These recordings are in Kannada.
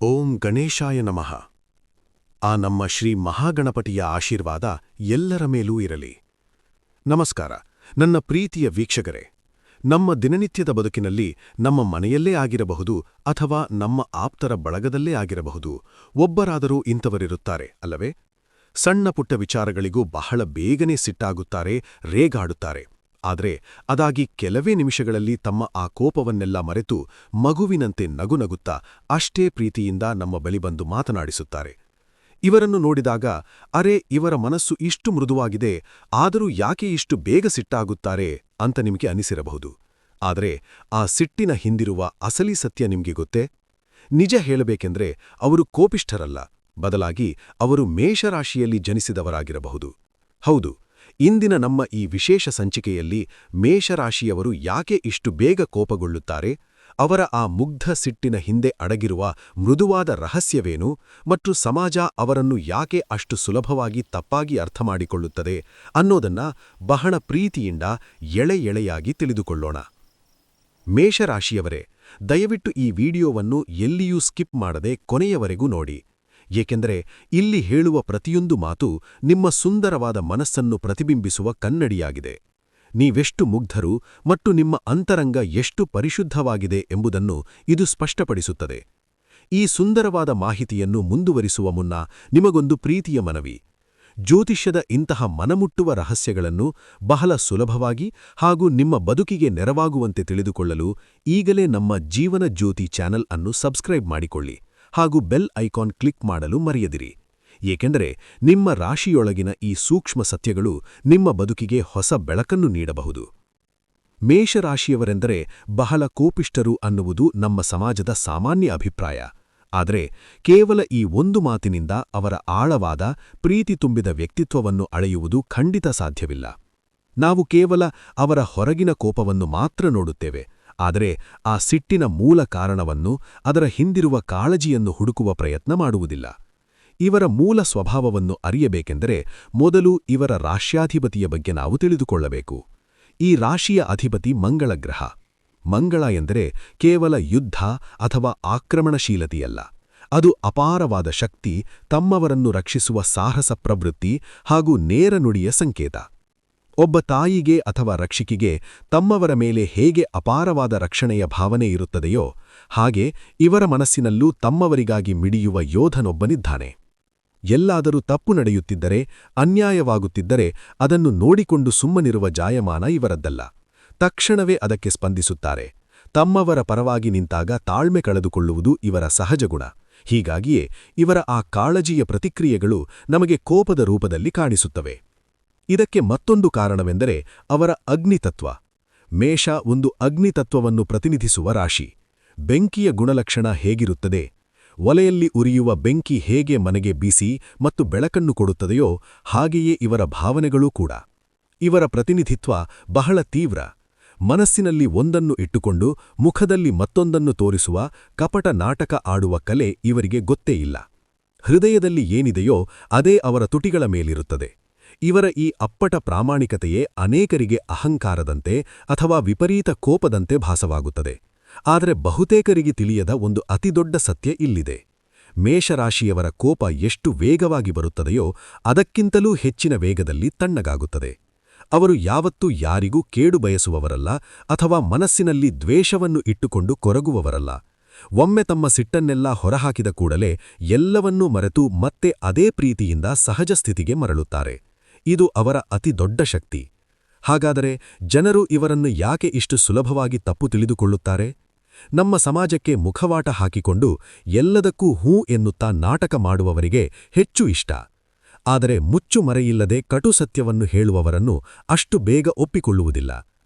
ಓಂ ಗಣೇಶಾಯ ನಮಃ. ಆ ನಮ್ಮ ಶ್ರೀ ಮಹಾಗಣಪತಿಯ ಆಶೀರ್ವಾದ ಎಲ್ಲರ ಮೇಲೂ ಇರಲಿ. ನಮಸ್ಕಾರ ನನ್ನ ಪ್ರೀತಿಯ ವೀಕ್ಷಕರೇ. ನಮ್ಮ ದಿನನಿತ್ಯದ ಬದುಕಿನಲ್ಲಿ ನಮ್ಮ ಮನೆಯಲ್ಲೇ ಆಗಿರಬಹುದು ಅಥವಾ ನಮ್ಮ ಆಪ್ತರ ಬಳಗದಲ್ಲೇ ಆಗಿರಬಹುದು, ಒಬ್ಬರಾದರೂ ಇಂಥವರಿರುತ್ತಾರೆ ಅಲ್ಲವೇ? ಸಣ್ಣ ಪುಟ್ಟ ವಿಚಾರಗಳಿಗೂ ಬಹಳ ಬೇಗನೆ ಸಿಟ್ಟಾಗುತ್ತಾರೆ, ರೇಗಾಡುತ್ತಾರೆ. ಆದರೆ ಅದಾಗಿ ಕೆಲವೇ ನಿಮಿಷಗಳಲ್ಲಿ ತಮ್ಮ ಆ ಕೋಪವನ್ನೆಲ್ಲ ಮರೆತು ಮಗುವಿನಂತೆ ನಗುನಗುತ್ತಾ ಅಷ್ಟೇ ಪ್ರೀತಿಯಿಂದ ನಮ್ಮ ಬಳಿ ಬಂದು ಮಾತನಾಡಿಸುತ್ತಾರೆ. ಇವರನ್ನು ನೋಡಿದಾಗ ಅರೆ, ಇವರ ಮನಸ್ಸು ಇಷ್ಟು ಮೃದುವಾಗಿದೆ, ಆದರೂ ಯಾಕೆ ಇಷ್ಟು ಬೇಗ ಸಿಟ್ಟಾಗುತ್ತಾರೆ ಅಂತ ನಿಮಗೆ ಅನಿಸಿರಬಹುದು. ಆದರೆ ಆ ಸಿಟ್ಟಿನ ಹಿಂದಿರುವ ಅಸಲಿ ಸತ್ಯ ನಿಮಗೆ ಗೊತ್ತೇ? ನಿಜ ಹೇಳಬೇಕೆಂದ್ರೆ ಅವರು ಕೋಪಿಷ್ಠರಲ್ಲ, ಬದಲಾಗಿ ಅವರು ಮೇಷರಾಶಿಯಲ್ಲಿ ಜನಿಸಿದವರಾಗಿರಬಹುದು. ಹೌದು, ಇಂದಿನ ನಮ್ಮ ಈ ವಿಶೇಷ ಸಂಚಿಕೆಯಲ್ಲಿ ಮೇಷರಾಶಿಯವರು ಯಾಕೆ ಇಷ್ಟು ಬೇಗ ಕೋಪಗೊಳ್ಳುತ್ತಾರೆ, ಅವರ ಆ ಮುಗ್ಧ ಸಿಟ್ಟಿನ ಹಿಂದೆ ಅಡಗಿರುವ ಮೃದುವಾದ ರಹಸ್ಯವೇನು ಮತ್ತು ಸಮಾಜ ಅವರನ್ನು ಯಾಕೆ ಅಷ್ಟು ಸುಲಭವಾಗಿ ತಪ್ಪಾಗಿ ಅರ್ಥಮಾಡಿಕೊಳ್ಳುತ್ತದೆ ಅನ್ನೋದನ್ನ ಬಹಳ ಪ್ರೀತಿಯಿಂದ ಎಳೆಯಾಗಿ ತಿಳಿದುಕೊಳ್ಳೋಣ. ಮೇಷರಾಶಿಯವರೇ, ದಯವಿಟ್ಟು ಈ ವಿಡಿಯೋವನ್ನು ಎಲ್ಲಿಯೂ ಸ್ಕಿಪ್ ಮಾಡದೆ ಕೊನೆಯವರೆಗೂ ನೋಡಿ, ಏಕೆಂದರೆ ಇಲ್ಲಿ ಹೇಳುವ ಪ್ರತಿಯೊಂದು ಮಾತು ನಿಮ್ಮ ಸುಂದರವಾದ ಮನಸ್ಸನ್ನು ಪ್ರತಿಬಿಂಬಿಸುವ ಕನ್ನಡಿಯಾಗಿದೆ. ನೀವೆಷ್ಟು ಮುಗ್ಧರು ಮತ್ತು ನಿಮ್ಮ ಅಂತರಂಗ ಎಷ್ಟು ಪರಿಶುದ್ಧವಾಗಿದೆ ಎಂಬುದನ್ನು ಇದು ಸ್ಪಷ್ಟಪಡಿಸುತ್ತದೆ. ಈ ಸುಂದರವಾದ ಮಾಹಿತಿಯನ್ನು ಮುಂದುವರಿಸುವ ಮುನ್ನ ನಿಮಗೊಂದು ಪ್ರೀತಿಯ ಮನವಿ. ಜ್ಯೋತಿಷ್ಯದ ಇಂತಹ ಮನಮುಟ್ಟುವ ರಹಸ್ಯಗಳನ್ನು ಬಹಳ ಸುಲಭವಾಗಿ ಹಾಗೂ ನಿಮ್ಮ ಬದುಕಿಗೆ ನೆರವಾಗುವಂತೆ ತಿಳಿದುಕೊಳ್ಳಲು ಈಗಲೇ ನಮ್ಮ ಜೀವನ ಜ್ಯೋತಿ ಚಾನೆಲ್ ಅನ್ನು ಸಬ್ಸ್ಕ್ರೈಬ್ ಮಾಡಿಕೊಳ್ಳಿ ಹಾಗೂ ಬೆಲ್ ಐಕಾನ್ ಕ್ಲಿಕ್ ಮಾಡಲು ಮರೆಯದಿರಿ, ಏಕೆಂದರೆ ನಿಮ್ಮ ರಾಶಿಯೊಳಗಿನ ಈ ಸೂಕ್ಷ್ಮ ಸತ್ಯಗಳು ನಿಮ್ಮ ಬದುಕಿಗೆ ಹೊಸ ಬೆಳಕನ್ನು ನೀಡಬಹುದು. ಮೇಷರಾಶಿಯವರೆಂದರೆ ಬಹಳ ಕೋಪಿಷ್ಠರು ಅನ್ನುವುದು ನಮ್ಮ ಸಮಾಜದ ಸಾಮಾನ್ಯ ಅಭಿಪ್ರಾಯ. ಆದರೆ ಕೇವಲ ಈ ಒಂದು ಮಾತಿನಿಂದ ಅವರ ಆಳವಾದ ಪ್ರೀತಿ ತುಂಬಿದ ವ್ಯಕ್ತಿತ್ವವನ್ನು ಅಳೆಯುವುದು ಖಂಡಿತ ಸಾಧ್ಯವಿಲ್ಲ. ನಾವು ಕೇವಲ ಅವರ ಹೊರಗಿನ ಕೋಪವನ್ನು ಮಾತ್ರ ನೋಡುತ್ತೇವೆ, ಆದರೆ ಆ ಸಿಟ್ಟಿನ ಮೂಲ ಕಾರಣವನ್ನು, ಅದರ ಹಿಂದಿರುವ ಕಾಳಜಿಯನ್ನು ಹುಡುಕುವ ಪ್ರಯತ್ನ ಮಾಡುವುದಿಲ್ಲ. ಇವರ ಮೂಲ ಸ್ವಭಾವವನ್ನು ಅರಿಯಬೇಕೆಂದರೆ ಮೊದಲು ಇವರ ರಾಶ್ಯಾಧಿಪತಿಯ ಬಗ್ಗೆ ನಾವು ತಿಳಿದುಕೊಳ್ಳಬೇಕು. ಈ ರಾಶಿಯ ಅಧಿಪತಿ ಮಂಗಳ ಗ್ರಹ. ಮಂಗಳ ಎಂದರೆ ಕೇವಲ ಯುದ್ಧ ಅಥವಾ ಆಕ್ರಮಣಶೀಲತೆಯಲ್ಲ, ಅದು ಅಪಾರವಾದ ಶಕ್ತಿ, ತಮ್ಮವರನ್ನು ರಕ್ಷಿಸುವ ಸಾಹಸ ಪ್ರವೃತ್ತಿ ಹಾಗೂ ನೇರ ನುಡಿಯ ಸಂಕೇತ. ಒಬ್ಬ ತಾಯಿಗೆ ಅಥವಾ ರಕ್ಷಕಿಗೆ ತಮ್ಮವರ ಮೇಲೆ ಹೇಗೆ ಅಪಾರವಾದ ರಕ್ಷಣೆಯ ಭಾವನೆ ಇರುತ್ತದೆಯೋ, ಹಾಗೆ ಇವರ ಮನಸ್ಸಿನಲ್ಲೂ ತಮ್ಮವರಿಗಾಗಿ ಮಿಡಿಯುವ ಯೋಧನೊಬ್ಬನಿದ್ದಾನೆ. ಎಲ್ಲಾದರೂ ತಪ್ಪು ನಡೆಯುತ್ತಿದ್ದರೆ, ಅನ್ಯಾಯವಾಗುತ್ತಿದ್ದರೆ ಅದನ್ನು ನೋಡಿಕೊಂಡು ಸುಮ್ಮನಿರುವ ಜಾಯಮಾನ ಇವರದ್ದಲ್ಲ. ತಕ್ಷಣವೇ ಅದಕ್ಕೆ ಸ್ಪಂದಿಸುತ್ತಾರೆ. ತಮ್ಮವರ ಪರವಾಗಿ ನಿಂತಾಗ ತಾಳ್ಮೆ ಕಳೆದುಕೊಳ್ಳುವುದು ಇವರ ಸಹಜ ಗುಣ. ಹೀಗಾಗಿಯೇ ಇವರ ಆ ಕಾಳಜಿಯ ಪ್ರತಿಕ್ರಿಯೆಗಳು ನಮಗೆ ಕೋಪದ ರೂಪದಲ್ಲಿ ಕಾಣಿಸುತ್ತವೆ. ಇದಕ್ಕೆ ಮತ್ತೊಂದು ಕಾರಣವೆಂದರೆ ಅವರ ಅಗ್ನಿತತ್ವ. ಮೇಷ ಒಂದು ಅಗ್ನಿತತ್ವವನ್ನು ಪ್ರತಿನಿಧಿಸುವ ರಾಶಿ. ಬೆಂಕಿಯ ಗುಣಲಕ್ಷಣ ಹೇಗಿರುತ್ತದೆ? ಒಲೆಯಲ್ಲಿ ಉರಿಯುವ ಬೆಂಕಿ ಹೇಗೆ ಮನೆಗೆ ಬಿಸಿ ಮತ್ತು ಬೆಳಕನ್ನು ಕೊಡುತ್ತದೆಯೋ, ಹಾಗೆಯೇ ಇವರ ಭಾವನೆಗಳೂ ಕೂಡ. ಇವರ ಪ್ರತಿನಿಧಿತ್ವ ಬಹಳ ತೀವ್ರ. ಮನಸ್ಸಿನಲ್ಲಿ ಒಂದನ್ನು ಇಟ್ಟುಕೊಂಡು ಮುಖದಲ್ಲಿ ಮತ್ತೊಂದನ್ನು ತೋರಿಸುವ ಕಪಟ ನಾಟಕ ಆಡುವ ಕಲೆ ಇವರಿಗೆ ಗೊತ್ತೇ ಇಲ್ಲ. ಹೃದಯದಲ್ಲಿ ಏನಿದೆಯೋ ಅದೇ ಅವರ ತುಟಿಗಳ ಮೇಲಿರುತ್ತದೆ. ಇವರ ಈ ಅಪ್ಪಟ ಪ್ರಾಮಾಣಿಕತೆಯೇ ಅನೇಕರಿಗೆ ಅಹಂಕಾರದಂತೆ ಅಥವಾ ವಿಪರೀತ ಕೋಪದಂತೆ ಭಾಸವಾಗುತ್ತದೆ. ಆದರೆ ಬಹುತೇಕರಿಗೆ ತಿಳಿಯದ ಒಂದು ಅತಿದೊಡ್ಡ ಸತ್ಯ ಇಲ್ಲಿದೆ. ಮೇಷರಾಶಿಯವರ ಕೋಪ ಎಷ್ಟು ವೇಗವಾಗಿ ಬರುತ್ತದೆಯೋ ಅದಕ್ಕಿಂತಲೂ ಹೆಚ್ಚಿನ ವೇಗದಲ್ಲಿ ತಣ್ಣಗಾಗುತ್ತದೆ. ಅವರು ಯಾವತ್ತೂ ಯಾರಿಗೂ ಕೇಡು ಬಯಸುವವರಲ್ಲ ಅಥವಾ ಮನಸ್ಸಿನಲ್ಲಿ ದ್ವೇಷವನ್ನು ಇಟ್ಟುಕೊಂಡು ಕೊರಗುವವರಲ್ಲ. ಒಮ್ಮೆ ತಮ್ಮ ಸಿಟ್ಟನ್ನೆಲ್ಲ ಹೊರಹಾಕಿದ ಕೂಡಲೇ ಎಲ್ಲವನ್ನೂ ಮರೆತು ಮತ್ತೆ ಅದೇ ಪ್ರೀತಿಯಿಂದ ಸಹಜ ಸ್ಥಿತಿಗೆ ಮರಳುತ್ತಾರೆ. ಇದು ಅವರ ಅತಿ ದೊಡ್ಡ ಶಕ್ತಿ. ಹಾಗಾದರೆ ಜನರು ಇವರನ್ನು ಯಾಕೆ ಇಷ್ಟು ಸುಲಭವಾಗಿ ತಪ್ಪು ತಿಳಿದುಕೊಳ್ಳುತ್ತಾರೆ? ನಮ್ಮ ಸಮಾಜಕ್ಕೆ ಮುಖವಾಟ ಹಾಕಿಕೊಂಡು ಎಲ್ಲದಕ್ಕೂ ಹೂ ಎನ್ನುತ್ತಾ ನಾಟಕ ಮಾಡುವವರಿಗೆ ಹೆಚ್ಚು ಇಷ್ಟ. ಆದರೆ ಮುಚ್ಚುಮರೆಯಿಲ್ಲದೆ ಕಟು ಸತ್ಯವನ್ನು ಹೇಳುವವರನ್ನು ಅಷ್ಟು ಬೇಗ ಒಪ್ಪಿಕೊಳ್ಳುವುದಿಲ್ಲ.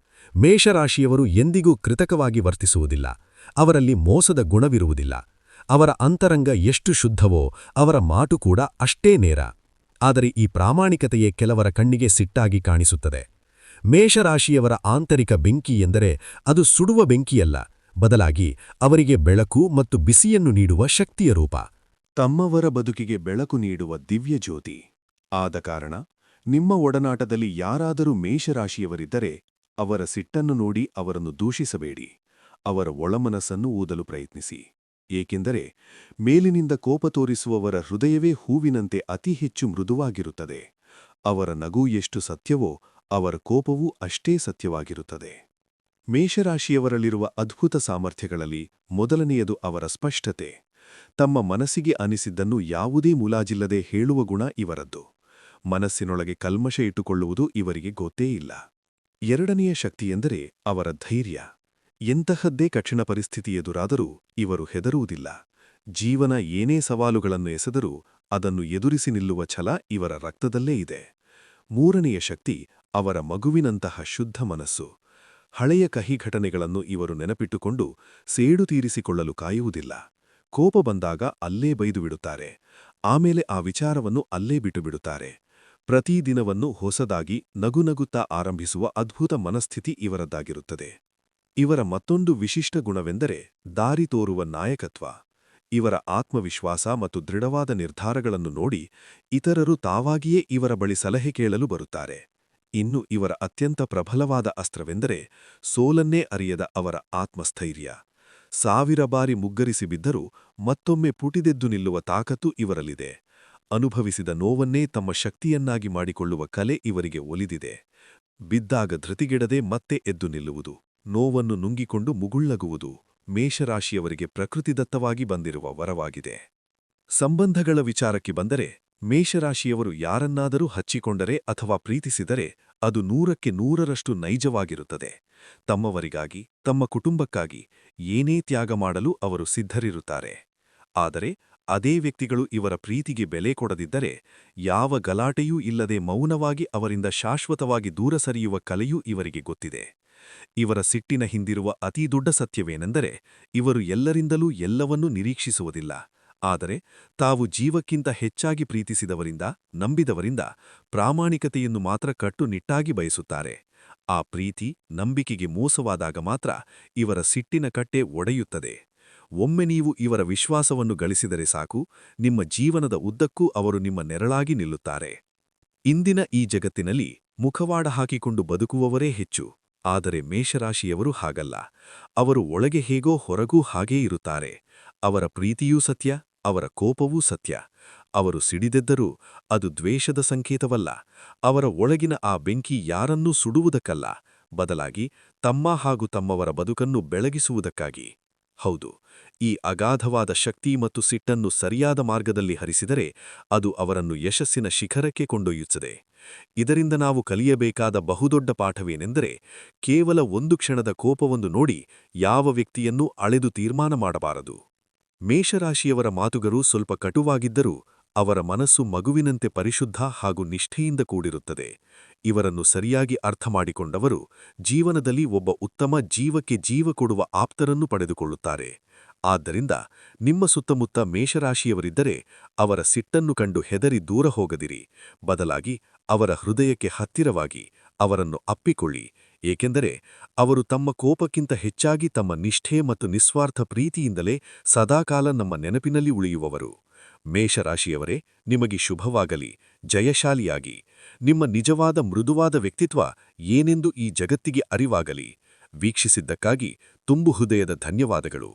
ಮೇಷರಾಶಿಯವರು ಎಂದಿಗೂ ಕೃತಕವಾಗಿ ವರ್ತಿಸುವುದಿಲ್ಲ. ಅವರಲ್ಲಿ ಮೋಸದ ಗುಣವಿರುವುದಿಲ್ಲ. ಅವರ ಅಂತರಂಗ ಎಷ್ಟು ಶುದ್ಧವೋ ಅವರ ಮಾತು ಕೂಡ ಅಷ್ಟೇ ನೇರ. ಆದರೆ ಈ ಪ್ರಾಮಾಣಿಕತೆಯೇ ಕೆಲವರ ಕಣ್ಣಿಗೆ ಸಿಟ್ಟಾಗಿ ಕಾಣಿಸುತ್ತದೆ. ಮೇಷರಾಶಿಯವರ ಆಂತರಿಕ ಬೆಂಕಿ ಎಂದರೆ ಅದು ಸುಡುವ ಬೆಂಕಿಯಲ್ಲ, ಬದಲಾಗಿ ಅವರಿಗೆ ಬೆಳಕು ಮತ್ತು ಬಿಸಿಯನ್ನು ನೀಡುವ ಶಕ್ತಿಯ ರೂಪ. ತಮ್ಮವರ ಬದುಕಿಗೆ ಬೆಳಕು ನೀಡುವ ದಿವ್ಯ ಜ್ಯೋತಿ. ಆದ ಕಾರಣ ನಿಮ್ಮ ಒಡನಾಟದಲ್ಲಿ ಯಾರಾದರೂ ಮೇಷರಾಶಿಯವರಿದ್ದರೆ ಅವರ ಸಿಟ್ಟನ್ನು ನೋಡಿ ಅವರನ್ನು ದೂಷಿಸಬೇಡಿ. ಅವರ ಒಳಮನಸ್ಸನ್ನು ಊದಲು ಪ್ರಯತ್ನಿಸಿ. ಏಕೆಂದರೆ ಮೇಲಿನಿಂದ ಕೋಪ ತೋರಿಸುವವರ ಹೃದಯವೇ ಹೂವಿನಂತೆ ಅತಿ ಹೆಚ್ಚು ಮೃದುವಾಗಿರುತ್ತದೆ. ಅವರ ನಗು ಎಷ್ಟು ಸತ್ಯವೋ ಅವರ ಕೋಪವೂ ಅಷ್ಟೇ ಸತ್ಯವಾಗಿರುತ್ತದೆ. ಮೇಷರಾಶಿಯವರಲ್ಲಿರುವ ಅದ್ಭುತ ಸಾಮರ್ಥ್ಯಗಳಲ್ಲಿ ಮೊದಲನೆಯದು ಅವರ ಸ್ಪಷ್ಟತೆ. ತಮ್ಮ ಮನಸ್ಸಿಗೆ ಅನಿಸಿದ್ದನ್ನು ಯಾವುದೇ ಮುಲಾಜಿಲ್ಲದೆ ಹೇಳುವ ಗುಣ ಇವರದ್ದು. ಮನಸ್ಸಿನೊಳಗೆ ಕಲ್ಮಶ ಇಟ್ಟುಕೊಳ್ಳುವುದು ಇವರಿಗೆ ಗೊತ್ತೇ ಇಲ್ಲ. ಎರಡನೆಯ ಶಕ್ತಿಯೆಂದರೆ ಅವರ ಧೈರ್ಯ. ಎಂತಹದ್ದೇ ಕಠಿಣ ಪರಿಸ್ಥಿತಿ ಎದುರಾದರೂ ಇವರು ಹೆದರುವುದಿಲ್ಲ. ಜೀವನ ಏನೇ ಸವಾಲುಗಳನ್ನು ಎಸೆದರೂ ಅದನ್ನು ಎದುರಿಸಿ ನಿಲ್ಲುವ ಛಲ ಇವರ ರಕ್ತದಲ್ಲೇ ಇದೆ. ಮೂರನೆಯ ಶಕ್ತಿ ಅವರ ಮಗುವಿನಂತಹ ಶುದ್ಧ ಮನಸ್ಸು. ಹಳೆಯ ಕಹಿ ಘಟನೆಗಳನ್ನು ಇವರು ನೆನಪಿಟ್ಟುಕೊಂಡು ಸೇಡು ತೀರಿಸಿಕೊಳ್ಳಲು ಕಾಯುವುದಿಲ್ಲ. ಕೋಪ ಬಂದಾಗ ಅಲ್ಲೇ ಬೈದುಬಿಡುತ್ತಾರೆ. ಆಮೇಲೆ ಆ ವಿಚಾರವನ್ನು ಅಲ್ಲೇ ಬಿಟ್ಟುಬಿಡುತ್ತಾರೆ. ಪ್ರತಿದಿನವನ್ನು ಹೊಸದಾಗಿ ನಗುನಗುತ್ತಾ ಆರಂಭಿಸುವ ಅದ್ಭುತ ಮನಸ್ಥಿತಿ ಇವರದ್ದಾಗಿರುತ್ತದೆ. ಇವರ ಮತ್ತೊಂದು ವಿಶಿಷ್ಟ ಗುಣವೆಂದರೆ ದಾರಿ ತೋರುವ ನಾಯಕತ್ವ. ಇವರ ಆತ್ಮವಿಶ್ವಾಸ ಮತ್ತು ದೃಢವಾದ ನಿರ್ಧಾರಗಳನ್ನು ನೋಡಿ ಇತರರು ತಾವಾಗಿಯೇ ಇವರ ಬಳಿ ಸಲಹೆ ಕೇಳಲು ಬರುತ್ತಾರೆ. ಇನ್ನು ಇವರ ಅತ್ಯಂತ ಪ್ರಬಲವಾದ ಅಸ್ತ್ರವೆಂದರೆ ಸೋಲನ್ನೇ ಅರಿಯದ ಅವರ ಆತ್ಮಸ್ಥೈರ್ಯ. 1000 ಬಾರಿ ಮುಗ್ಗರಿಸಿ ಬಿದ್ದರೂ ಮತ್ತೊಮ್ಮೆ ಪುಟಿದೆದ್ದು ನಿಲ್ಲುವ ತಾಕತ್ತು ಇವರಲ್ಲಿದೆ. ಅನುಭವಿಸಿದ ನೋವನ್ನೇ ತಮ್ಮ ಶಕ್ತಿಯನ್ನಾಗಿ ಮಾಡಿಕೊಳ್ಳುವ ಕಲೆ ಇವರಿಗೆ ಒಲಿದಿದೆ. ಬಿದ್ದಾಗ ಧೃತಿಗೆಡದೆ ಮತ್ತೆ ಎದ್ದು ನಿಲ್ಲುವುದು, ನೋವನ್ನು ನುಂಗಿಕೊಂಡು ಮುಗುಳ್ಳಗುವುದು ಮೇಷರಾಶಿಯವರಿಗೆ ಪ್ರಕೃತಿದತ್ತವಾಗಿ ಬಂದಿರುವ ವರವಾಗಿದೆ. ಸಂಬಂಧಗಳ ವಿಚಾರಕ್ಕೆ ಬಂದರೆ ಮೇಷರಾಶಿಯವರು ಯಾರನ್ನಾದರೂ ಹಚ್ಚಿಕೊಂಡರೆ ಅಥವಾ ಪ್ರೀತಿಸಿದರೆ ಅದು 100ಕ್ಕೆ 100ರಷ್ಟು ನೈಜವಾಗಿರುತ್ತದೆ. ತಮ್ಮವರಿಗಾಗಿ, ತಮ್ಮ ಕುಟುಂಬಕ್ಕಾಗಿ ಏನೇ ತ್ಯಾಗ ಮಾಡಲು ಅವರು ಸಿದ್ಧರಿರುತ್ತಾರೆ. ಆದರೆ ಅದೇ ವ್ಯಕ್ತಿಗಳು ಇವರ ಪ್ರೀತಿಗೆ ಬೆಲೆ ಕೊಡದಿದ್ದರೆ ಯಾವ ಗಲಾಟೆಯೂ ಇಲ್ಲದೆ ಮೌನವಾಗಿ ಅವರಿಂದ ಶಾಶ್ವತವಾಗಿ ದೂರ ಸರಿಯುವ ಕಲೆಯೂ ಇವರಿಗೆ ಗೊತ್ತಿದೆ. ಇವರ ಸಿಟ್ಟಿನ ಹಿಂದಿರುವ ಅತೀ ದೊಡ್ಡ ಸತ್ಯವೇನೆಂದರೆ ಇವರು ಎಲ್ಲರಿಂದಲೂ ಎಲ್ಲವನ್ನೂ ನಿರೀಕ್ಷಿಸುವುದಿಲ್ಲ. ಆದರೆ ತಾವು ಜೀವಕ್ಕಿಂತ ಹೆಚ್ಚಾಗಿ ಪ್ರೀತಿಸಿದವರಿಂದ, ನಂಬಿದವರಿಂದ ಪ್ರಾಮಾಣಿಕತೆಯನ್ನು ಮಾತ್ರ ಕಟ್ಟುನಿಟ್ಟಾಗಿ ಬಯಸುತ್ತಾರೆ. ಆ ಪ್ರೀತಿ, ನಂಬಿಕೆಗೆ ಮೋಸವಾದಾಗ ಮಾತ್ರ ಇವರ ಸಿಟ್ಟಿನ ಕಟ್ಟೆ ಒಡೆಯುತ್ತದೆ. ಒಮ್ಮೆ ನೀವು ಇವರ ವಿಶ್ವಾಸವನ್ನು ಗಳಿಸಿದರೆ ಸಾಕು, ನಿಮ್ಮ ಜೀವನದ ಉದ್ದಕ್ಕೂ ಅವರು ನಿಮ್ಮ ನೆರಳಾಗಿ ನಿಲ್ಲುತ್ತಾರೆ. ಇಂದಿನ ಈ ಜಗತ್ತಿನಲ್ಲಿ ಮುಖವಾಡ ಹಾಕಿಕೊಂಡು ಬದುಕುವವರೇ ಹೆಚ್ಚು. ಆದರೆ ಮೇಷರಾಶಿಯವರು ಹಾಗಲ್ಲ. ಅವರು ಒಳಗೆ ಹೇಗೋ ಹೊರಗೂ ಹಾಗೇ ಇರುತ್ತಾರೆ. ಅವರ ಪ್ರೀತಿಯೂ ಸತ್ಯ, ಅವರ ಕೋಪವೂ ಸತ್ಯ. ಅವರು ಸಿಡಿದೆದ್ದರೂ ಅದು ದ್ವೇಷದ ಸಂಕೇತವಲ್ಲ. ಅವರ ಒಳಗಿನ ಆ ಬೆಂಕಿ ಯಾರನ್ನೂ ಸುಡುವುದಕ್ಕಲ್ಲ, ಬದಲಾಗಿ ತಮ್ಮ ಹಾಗೂ ತಮ್ಮವರ ಬದುಕನ್ನು ಬೆಳಗಿಸುವುದಕ್ಕಾಗಿ. ಹೌದು, ಈ ಅಗಾಧವಾದ ಶಕ್ತಿ ಮತ್ತು ಸಿಟ್ಟನ್ನು ಸರಿಯಾದ ಮಾರ್ಗದಲ್ಲಿ ಹರಿಸಿದರೆ ಅದು ಅವರನ್ನು ಯಶಸ್ಸಿನ ಶಿಖರಕ್ಕೆ ಕೊಂಡೊಯ್ಯುತ್ತದೆ. ಇದರಿಂದ ನಾವು ಕಲಿಯಬೇಕಾದ ಬಹುದೊಡ್ಡ ಪಾಠವೇನೆಂದರೆ ಕೇವಲ ಒಂದು ಕ್ಷಣದ ಕೋಪವೊಂದು ನೋಡಿ ಯಾವ ವ್ಯಕ್ತಿಯನ್ನೂ ಅಳೆದು ತೀರ್ಮಾನ ಮಾಡಬಾರದು. ಮೇಷರಾಶಿಯವರ ಮಾತುಗಳು ಸ್ವಲ್ಪ ಕಟುವಾಗಿದ್ದರೂ ಅವರ ಮನಸ್ಸು ಮಗುವಿನಂತೆ ಪರಿಶುದ್ಧ ಹಾಗೂ ನಿಷ್ಠೆಯಿಂದ ಕೂಡಿರುತ್ತದೆ. ಇವರನ್ನು ಸರಿಯಾಗಿ ಅರ್ಥಮಾಡಿಕೊಂಡವರು ಜೀವನದಲ್ಲಿ ಒಬ್ಬ ಉತ್ತಮ ಜೀವಕ್ಕೆ ಜೀವ ಕೊಡುವ ಆಪ್ತರನ್ನು ಪಡೆದುಕೊಳ್ಳುತ್ತಾರೆ. ಆದ್ದರಿಂದ ನಿಮ್ಮ ಸುತ್ತಮುತ್ತ ಮೇಷರಾಶಿಯವರಿದ್ದರೆ ಅವರ ಸಿಟ್ಟನ್ನು ಕಂಡು ಹೆದರಿ ದೂರ ಹೋಗದಿರಿ. ಬದಲಾಗಿ ಅವರ ಹೃದಯಕ್ಕೆ ಹತ್ತಿರವಾಗಿ ಅವರನ್ನು ಅಪ್ಪಿಕೊಳ್ಳಿ. ಏಕೆಂದರೆ ಅವರು ತಮ್ಮ ಕೋಪಕ್ಕಿಂತ ಹೆಚ್ಚಾಗಿ ತಮ್ಮ ನಿಷ್ಠೆ ಮತ್ತು ನಿಸ್ವಾರ್ಥ ಪ್ರೀತಿಯಿಂದಲೇ ಸದಾಕಾಲ ನಮ್ಮ ನೆನಪಿನಲ್ಲಿ ಉಳಿಯುವವರು. ಮೇಷರಾಶಿಯವರೇ, ನಿಮಗೆ ಶುಭವಾಗಲಿ, ಜಯಶಾಲಿಯಾಗಿ. ನಿಮ್ಮ ನಿಜವಾದ ಮೃದುವಾದ ವ್ಯಕ್ತಿತ್ವ ಏನೆಂದು ಈ ಜಗತ್ತಿಗೆ ಅರಿವಾಗಲಿ. ವೀಕ್ಷಿಸಿದ್ದಕ್ಕಾಗಿ ತುಂಬು ಹೃದಯದ ಧನ್ಯವಾದಗಳು.